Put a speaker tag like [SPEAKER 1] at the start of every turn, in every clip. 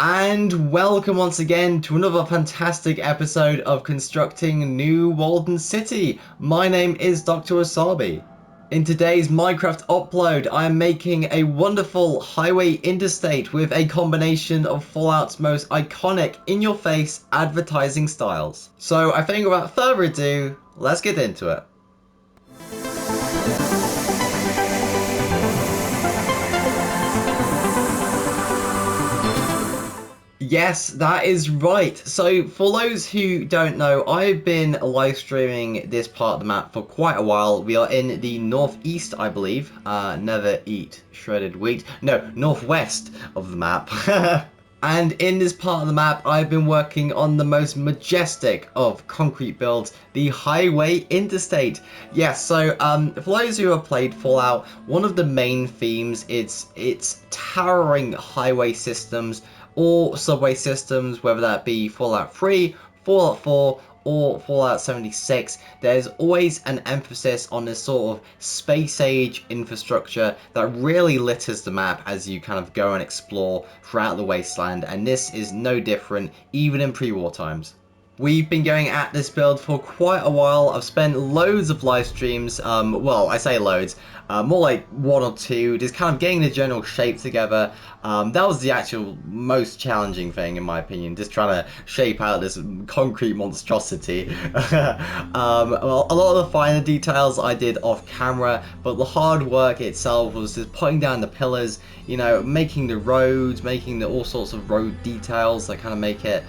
[SPEAKER 1] And welcome once again to another fantastic episode of Constructing New Walden City. My name is Dr. Wasabi. In today's Minecraft upload, I am making a wonderful highway interstate with a combination of Fallout's most iconic in-your-face advertising styles. So I think without further ado, let's get into it. Yes, that is right. So for those who don't know, I've been live streaming this part of the map for quite a while. We are in the northeast, I believe. Never eat shredded wheat. No, northwest of the map. And in this part of the map, I've been working on the most majestic of concrete builds, the highway interstate. Yes, so for those who have played Fallout, one of the main themes is its towering highway systems or subway systems, whether that be Fallout 3, Fallout 4, or Fallout 76, there's always an emphasis on this sort of space age infrastructure that really litters the map as you kind of go and explore throughout the wasteland, and this is no different even in pre-war times. We've been going at this build for quite a while. I've spent loads of live streams, well, I say loads, more like one or two, just kind of getting the general shape together. That was the actual most challenging thing, in my opinion, just trying to shape out this concrete monstrosity. Well, a lot of the finer details I did off camera, but the hard work itself was just putting down the pillars, you know, making the roads, making all sorts of road details that kind of make it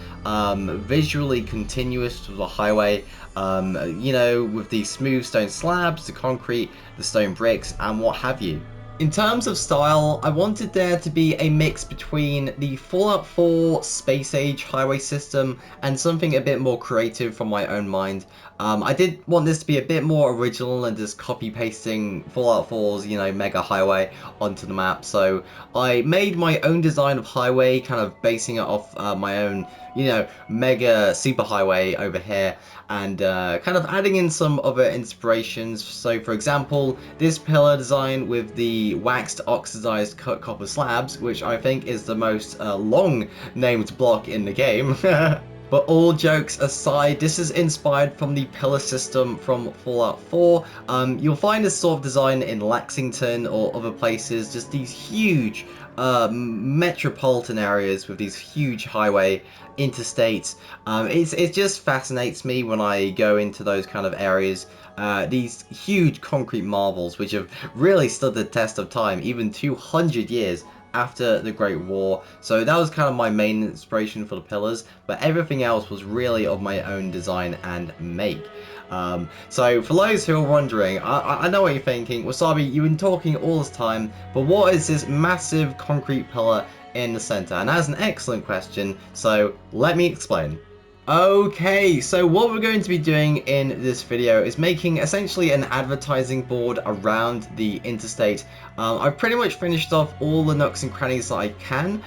[SPEAKER 1] visually continuous to the highway, you know, with the smooth stone slabs, the concrete, the stone bricks, and what have you. In terms of style, I wanted there to be a mix between the Fallout 4 space age highway system and something a bit more creative from my own mind. I did want this to be a bit more original than just copy pasting Fallout 4's, you know, mega highway onto the map. So I made my own design of highway, kind of basing it off my own, you know, mega super highway over here, and kind of adding in some other inspirations. So for example, this pillar design with the waxed oxidized cut copper slabs, which I think is the most long named block in the game. But all jokes aside, this is inspired from the pillar system from Fallout 4. You'll find this sort of design in Lexington or other places, just these huge metropolitan areas with these huge highway interstates. It just fascinates me when I go into those kind of areas. These huge concrete marvels which have really stood the test of time, even 200 years after the Great War. So that was kind of my main inspiration for the pillars, but everything else was really of my own design and make. So for those who are wondering, I know what you're thinking, Wasabi, you've been talking all this time, but what is this massive concrete pillar in the center? And that's an excellent question, so let me explain. Okay, so what we're going to be doing in this video is making essentially an advertising board around the interstate. I've pretty much finished off all the nooks and crannies that I can,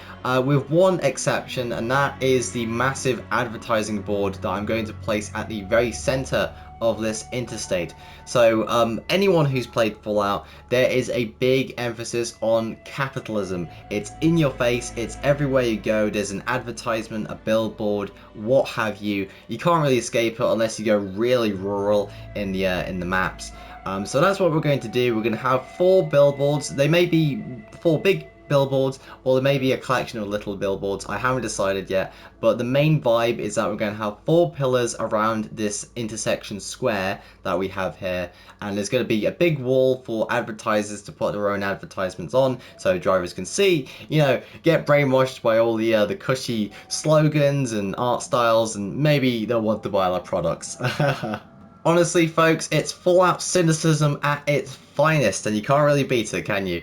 [SPEAKER 1] with one exception, and that is the massive advertising board that I'm going to place at the very center of this interstate. So anyone who's played Fallout, there is a big emphasis on capitalism. It's in your face, it's everywhere you go. There's an advertisement, a billboard, what have you. You can't really escape it unless you go really rural in the maps. So that's what we're going to do. We're going to have 4 billboards. They may be 4 big billboards, or there may be a collection of little billboards. I haven't decided yet, but the main vibe is that we're going to have 4 pillars around this intersection square that we have here, and there's going to be a big wall for advertisers to put their own advertisements on, so drivers can see, you know, get brainwashed by all the cushy slogans and art styles, and maybe they'll want to buy our products. Honestly, folks, it's Fallout cynicism at its finest, and you can't really beat it, can you?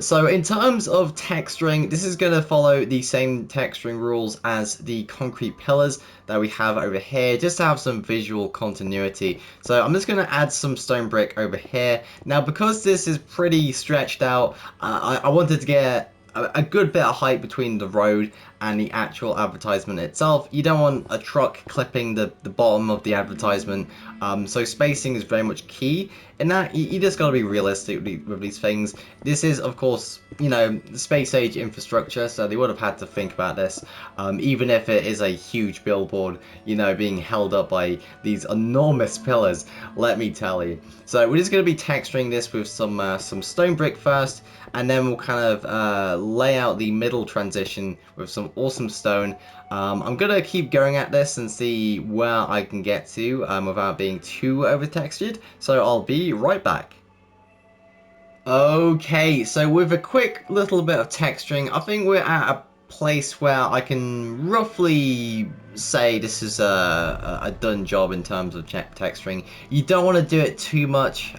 [SPEAKER 1] So in terms of texturing, this is going to follow the same texturing rules as the concrete pillars that we have over here, just to have some visual continuity. So I'm just going to add some stone brick over here. Now, because this is pretty stretched out, I wanted to get a good bit of height between the road and the actual advertisement itself. You don't want a truck clipping the bottom of the advertisement, so spacing is very much key in that. You just got to be realistic with these things. This is, of course, you know, space age infrastructure, so they would have had to think about this, even if it is a huge billboard, you know, being held up by these enormous pillars, let me tell you. So we're just going to be texturing this with some stone brick first, and then we'll kind of lay out the middle transition with some awesome stone. I'm going to keep going at this and see where I can get to without being too over textured, so I'll be right back. Okay, so with a quick little bit of texturing, I think we're at a place where I can roughly say this is a done job in terms of texturing. You don't want to do it too much,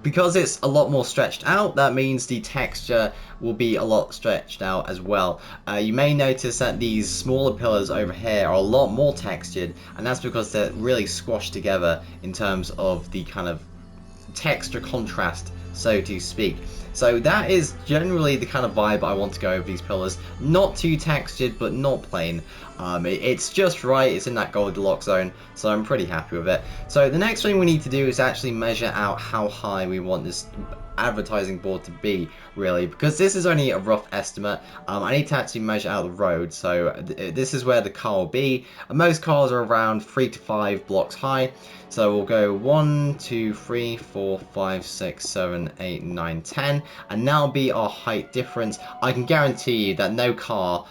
[SPEAKER 1] because it's a lot more stretched out. That means the texture will be a lot stretched out as well. You may notice that these smaller pillars over here are a lot more textured, and that's because they're really squashed together in terms of the kind of texture contrast, so to speak. So that is generally the kind of vibe I want to go over these pillars. Not too textured, but not plain. It's just right, it's in that Goldilocks zone, so I'm pretty happy with it. So the next thing we need to do is actually measure out how high we want this advertising board to be, really, because this is only a rough estimate. I need to actually measure out the road, so this is where the car will be. And most cars are around 3 to 5 blocks high, so we'll go 1, 2, 3, 4, 5, 6, 7, 8, 9, 10, and that'll be our height difference. I can guarantee you that no car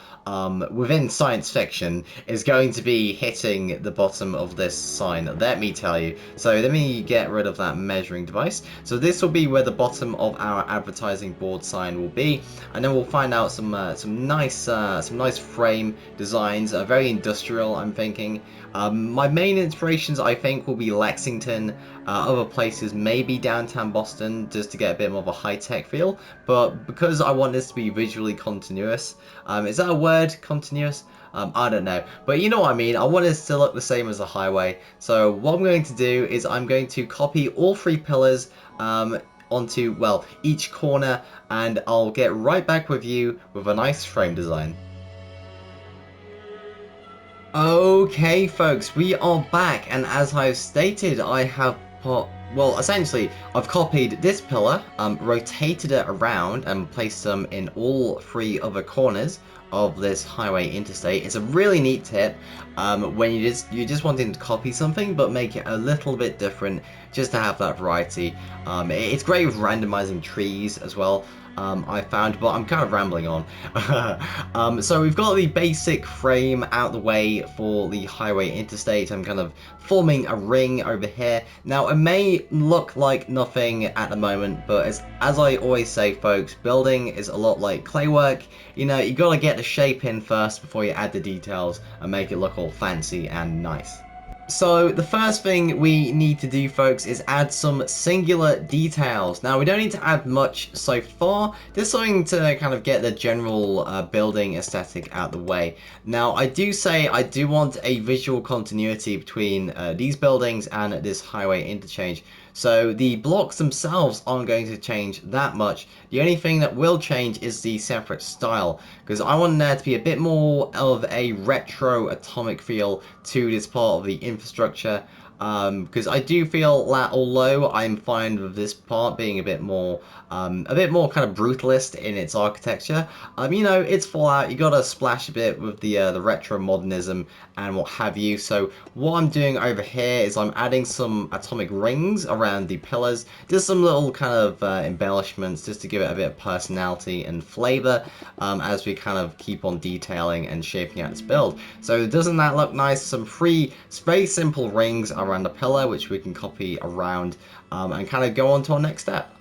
[SPEAKER 1] within science fiction is going to be hitting the bottom of this sign, let me tell you. So let me get rid of that measuring device. So this will be where the bottom of our advertising board sign will be, and then we'll find out some nice frame designs, very industrial, I'm thinking. My main inspirations, I think, will be Lexington, other places, maybe downtown Boston, just to get a bit more of a high-tech feel. But because I want this to be visually continuous, is that a word, continuous? I don't know, but you know what I mean. I want this to look the same as a highway. So what I'm going to do is I'm going to copy all 3 pillars onto, well, each corner, and I'll get right back with you with a nice frame design. Okay, folks, we are back, and as I've stated, I have put, well, essentially, I've copied this pillar, rotated it around, and placed them in all 3 other corners of this highway interstate. It's a really neat tip when you're just wanting to copy something, but make it a little bit different, just to have that variety. It's great with randomizing trees as well. I found, but I'm kind of rambling on. So we've got the basic frame out the way for the highway interstate. I'm kind of forming a ring over here. Now, it may look like nothing at the moment, but as I always say, folks, building is a lot like clay work. You know, you gotta get the shape in first before you add the details and make it look all fancy and nice. So the first thing we need to do, folks, is add some singular details. Now, we don't need to add much so far, just something to kind of get the general building aesthetic out the way. Now, I do say I do want a visual continuity between these buildings and this highway interchange. So the blocks themselves aren't going to change that much. The only thing that will change is the separate style, because I want there to be a bit more of a retro atomic feel to this part of the infrastructure. Because I do feel that although I'm fine with this part being a bit more kind of brutalist in its architecture, you know, it's Fallout. You gotta splash a bit with the retro modernism and what have you. So what I'm doing over here is I'm adding some atomic rings around the pillars, just some little kind of embellishments, just to give it a bit of personality and flavor as we kind of keep on detailing and shaping out its build. So doesn't that look nice? Some very simple rings around the pillar, which we can copy around and kind of go on to our next step.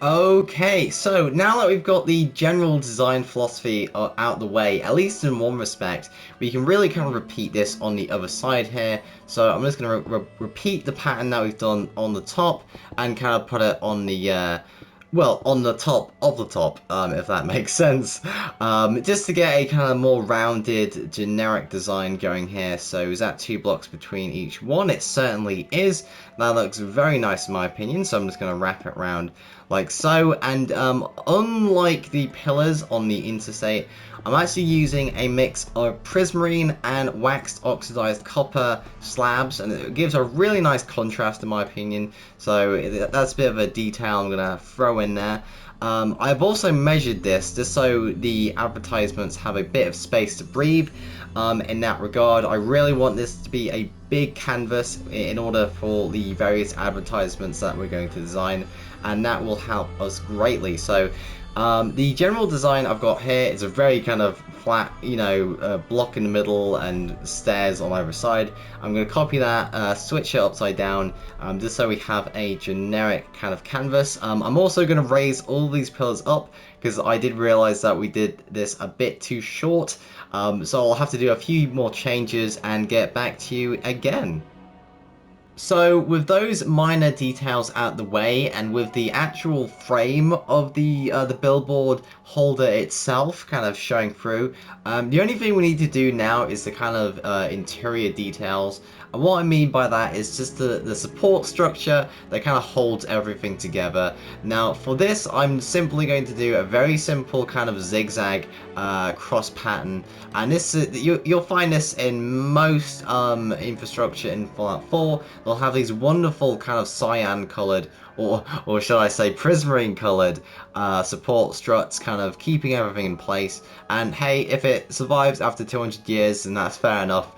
[SPEAKER 1] Okay, so now that we've got the general design philosophy out the way, at least in one respect, we can really kind of repeat this on the other side here. So I'm just going to repeat the pattern that we've done on the top and kind of put it on the well, on the top of the top, if that makes sense. Just to get a kind of more rounded, generic design going here. So is that 2 blocks between each one? It certainly is. That looks very nice in my opinion, so I'm just going to wrap it around like so. And unlike the pillars on the interstate, I'm actually using a mix of prismarine and waxed oxidized copper slabs, and it gives a really nice contrast in my opinion. So that's a bit of a detail I'm gonna throw in there. I've also measured this just so the advertisements have a bit of space to breathe. In that regard, I really want this to be a big canvas in order for the various advertisements that we're going to design, and that will help us greatly. So the general design I've got here is a very kind of flat, block in the middle and stairs on either side. I'm going to copy that, switch it upside down, just so we have a generic kind of canvas. I'm also going to raise all these pillars up because I did realize that we did this a bit too short. So I'll have to do a few more changes and get back to you again. So with those minor details out the way, and with the actual frame of the billboard holder itself kind of showing through, the only thing we need to do now is the kind of interior details. And what I mean by that is just the support structure that kind of holds everything together. Now for this, I'm simply going to do a very simple kind of zigzag cross pattern, and this you'll find this in most infrastructure in Fallout 4. They'll have these wonderful kind of cyan colored, or should I say prismarine colored support struts, kind of keeping everything in place. And hey, if it survives after 200 years, then that's fair enough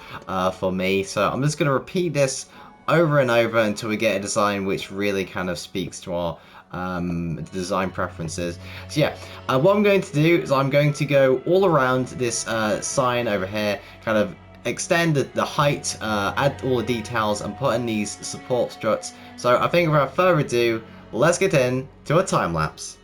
[SPEAKER 1] for me. So I'm just going to repeat this over and over until we get a design which really kind of speaks to our design preferences. So yeah, what I'm going to do is I'm going to go all around this sign over here, kind of extend the height, add all the details, and put in these support struts. So I think without further ado, let's get into a time lapse.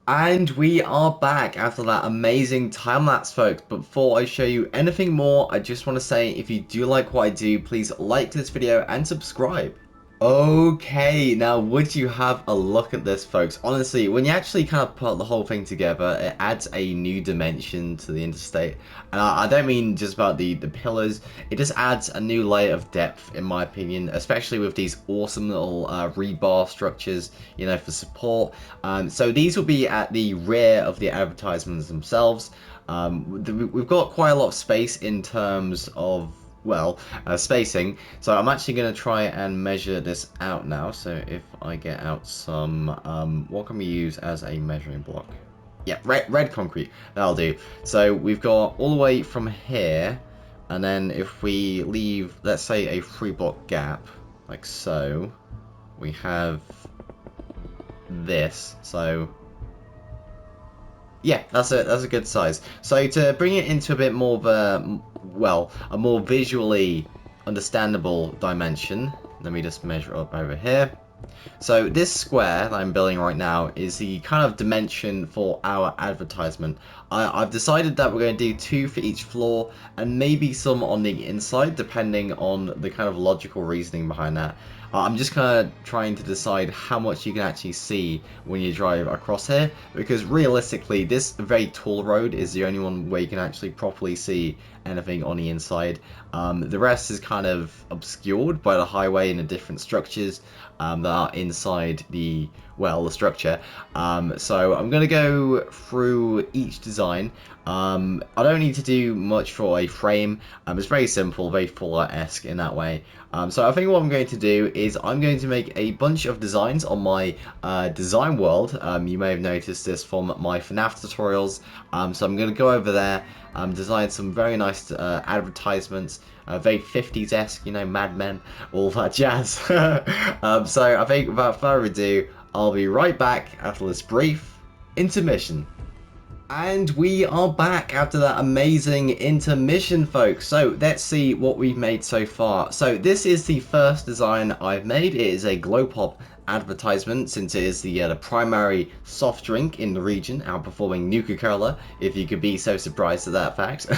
[SPEAKER 1] And we are back after that amazing time lapse, folks. But before I show you anything more, I just want to say if you do like what I do, please like this video and subscribe. Okay, now would you have a look at this, folks? Honestly, when you actually kind of put the whole thing together, it adds a new dimension to the interstate. And I don't mean just about the pillars, it just adds a new layer of depth, in my opinion, especially with these awesome little rebar structures, you know, for support. So these will be at the rear of the advertisements themselves. We've got quite a lot of space in terms of spacing. So I'm actually going to try and measure this out now. So if I get out some, what can we use as a measuring block? Yeah, red concrete, that'll do. So we've got all the way from here, and then if we leave, let's say, a 3-block gap, like so, we have this. So yeah, that's a good size. So to bring it into a bit more of a more visually understandable dimension, let me just measure up over here. So this square that I'm building right now is the kind of dimension for our advertisement. I've decided that we're going to do 2 for each floor and maybe some on the inside, depending on the kind of logical reasoning behind that. I'm just kind of trying to decide how much you can actually see when you drive across here, because realistically this very tall road is the only one where you can actually properly see anything on the inside. The rest is kind of obscured by the highway and the different structures that are inside the structure. So I'm going to go through each design. I don't need to do much for a frame. It's very simple, very Full Art-esque in that way. So I think what I'm going to do is I'm going to make a bunch of designs on my design world. You may have noticed this from my FNAF tutorials. So I'm going to go over there, design some very nice advertisements, very 50s-esque, you know, Mad Men, all that jazz. So I think without further ado, I'll be right back after this brief intermission. And we are back after that amazing intermission, folks. So let's see what we've made so far. So this is the first design I've made. It is a glow pop advertisement, since it is the primary soft drink in the region, outperforming Nuka-Cola, if you could be so surprised at that fact.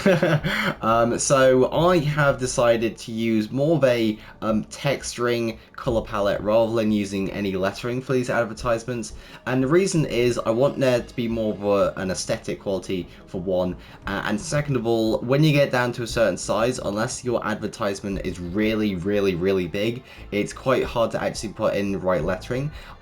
[SPEAKER 1] So I have decided to use more of a texturing color palette rather than using any lettering for these advertisements, and the reason is I want there to be more of an aesthetic quality, for one, and second of all, when you get down to a certain size, unless your advertisement is really big, it's quite hard to actually put in the right lettering.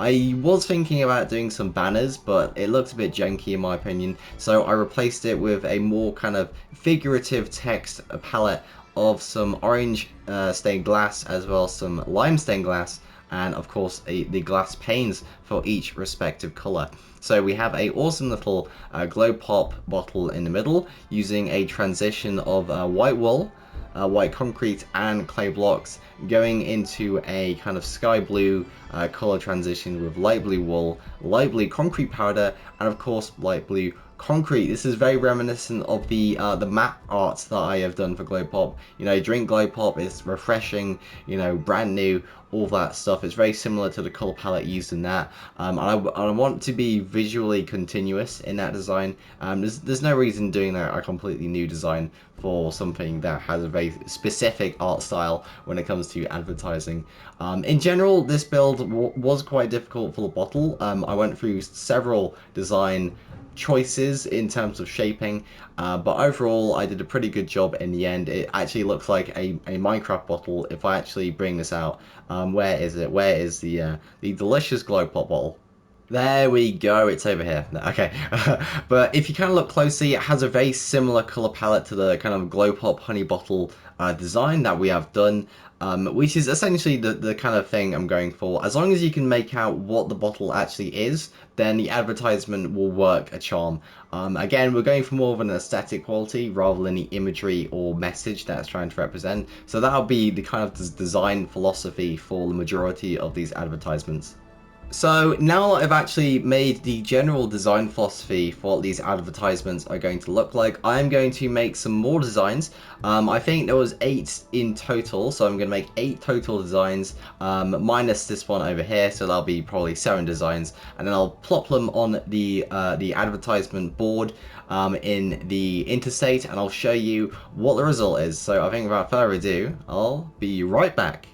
[SPEAKER 1] I was thinking about doing some banners, but it looked a bit janky in my opinion, so I replaced it with a more kind of figurative text palette of some orange stained glass, as well as some lime stained glass, and of course the glass panes for each respective color. So we have a awesome little glow pop bottle in the middle, using a transition of white wool, white concrete and clay blocks, going into a kind of sky blue color transition with light blue wool, light blue concrete powder, and of course light blue concrete. This is very reminiscent of the map art that I have done for glow pop. You know, drink glow pop, it's refreshing, you know, brand new, all that stuff. It's very similar to the color palette used in that. And I want to be visually continuous in that design. There's no reason doing a completely new design for something that has a very specific art style when it comes to advertising. In general, this build was quite difficult for the bottle. I went through several design choices in terms of shaping, but overall I did a pretty good job in the end. It actually looks like a Minecraft bottle if I actually bring this out. Where is it? Where is the delicious glow pop bottle? There we go, it's over here. Okay. But if you kind of look closely, it has a very similar color palette to the kind of glow pop honey bottle design that we have done, which is essentially the kind of thing I'm going for. As long as you can make out what the bottle actually is, then the advertisement will work a charm. Again, we're going for more of an aesthetic quality rather than the imagery or message that it's trying to represent. So that'll be the kind of design philosophy for the majority of these advertisements. So now that I've actually made the general design philosophy for what these advertisements are going to look like, I'm going to make some more designs. I think there was 8 in total, so I'm going to make 8 total designs, minus this one over here, so that'll be probably 7 designs, and then I'll plop them on the advertisement board in the Interstate, and I'll show you what the result is. So I think without further ado, I'll be right back.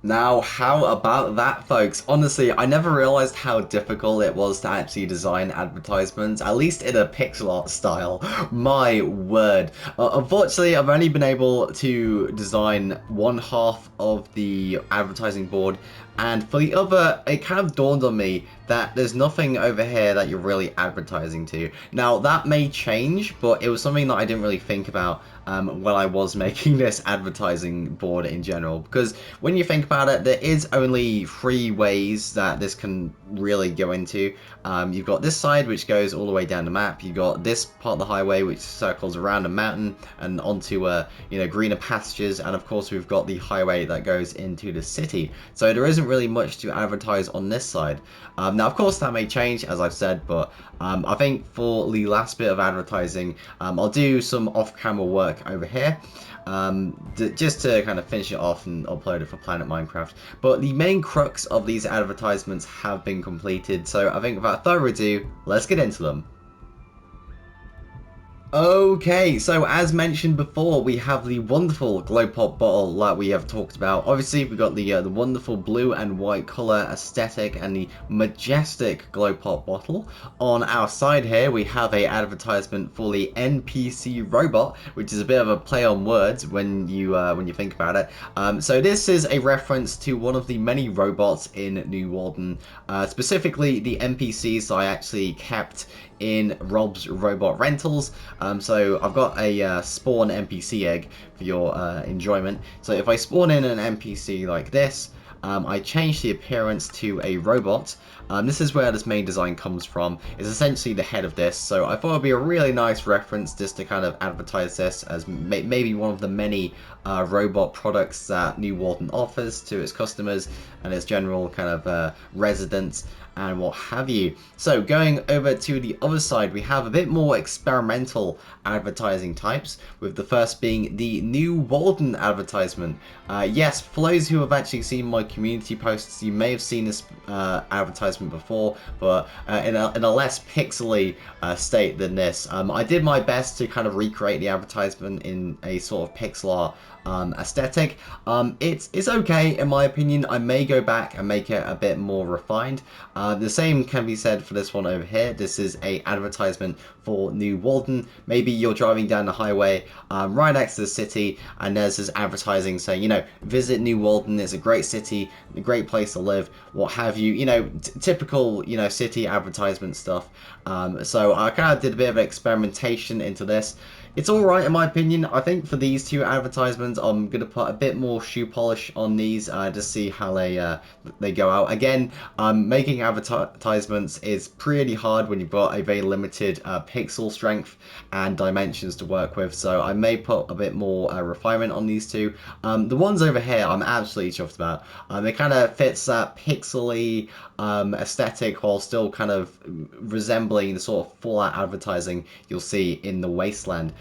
[SPEAKER 1] Now, how about that, folks? Honestly, I never realized how difficult it was to actually design advertisements, at least in a pixel art style. My word. Unfortunately, I've only been able to design one half of the advertising board, and for the other, it kind of dawned on me that there's nothing over here that you're really advertising to. Now, that may change, but it was something that I didn't really think about when I was making this advertising board in general, because when you think about it, there is only 3 ways that this can really go into. You've got this side, which goes all the way down the map. You've got this part of the highway, which circles around a mountain and onto greener pastures, and of course we've got the highway that goes into the city. So there isn't really much to advertise on this side. Now, of course, that may change, as I've said, but I think for the last bit of advertising, I'll do some off-camera work over here, just to kind of finish it off and upload it for Planet Minecraft. But the main crux of these advertisements have been completed, so I think without further ado, let's get into them. Okay, so as mentioned before, we have the wonderful glow pop bottle that we have talked about. Obviously, we've got the wonderful blue and white color aesthetic and the majestic glow pop bottle. On our side here, we have a advertisement for the NPC robot, which is a bit of a play on words when you think about it. So this is a reference to one of the many robots in New Walden, specifically the NPCs I actually kept in Rob's Robot Rentals. So I've got a spawn NPC egg for your enjoyment. So if I spawn in an NPC like this, I change the appearance to a robot. This is where this main design comes from. It's essentially the head of this, so I thought it would be a really nice reference just to kind of advertise this as maybe one of the many robot products that New Walden offers to its customers and its general kind of residents and what have you. So going over to the other side, we have a bit more experimental advertising types, with the first being the New Walden advertisement. Yes, for those who have actually seen my community posts, you may have seen this advertisement before, but in a less pixely state than this. I did my best to kind of recreate the advertisement in a sort of pixel art aesthetic. It's okay in my opinion. I may go back and make it a bit more refined. The same can be said for this one over here. This is a advertisement for New Walden. Maybe you're driving down the highway right next to the city, and there's this advertising saying, you know, visit New Walden, it's a great city, a great place to live, what have you, you know, typical, you know, city advertisement stuff. So I kind of did a bit of experimentation into this. It's alright in my opinion. I think for these two advertisements, I'm going to put a bit more shoe polish on these to see how they go out. Again, making advertisements is pretty hard when you've got a very limited pixel strength and dimensions to work with, so I may put a bit more refinement on these two. The ones over here I'm absolutely chuffed about. It kind of fits that pixely aesthetic while still kind of resembling the sort of full-out advertising you'll see in the wasteland.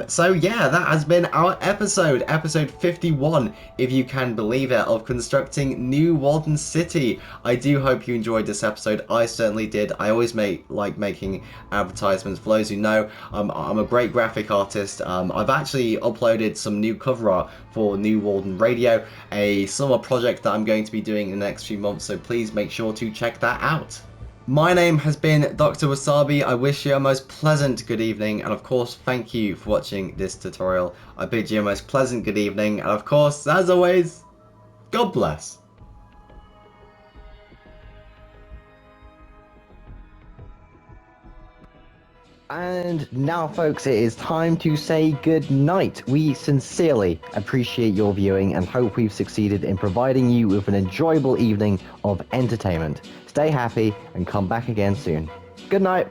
[SPEAKER 1] So yeah, that has been our episode 51, if you can believe it, of constructing New Walden City. I do hope you enjoyed this episode. I certainly did. I always like making advertisements. For those who know, I'm a great graphic artist. I've actually uploaded some new cover art for New Walden Radio, a summer project that I'm going to be doing in the next few months, so please make sure to check that out. My name has been Dr. Wasabi. I wish you a most pleasant good evening, and of course, thank you for watching this tutorial. I bid you a most pleasant good evening, and of course, as always, God bless. And now, folks, it is time to say good night. We sincerely appreciate your viewing and hope we've succeeded in providing you with an enjoyable evening of entertainment. Stay happy and come back again soon. Good night.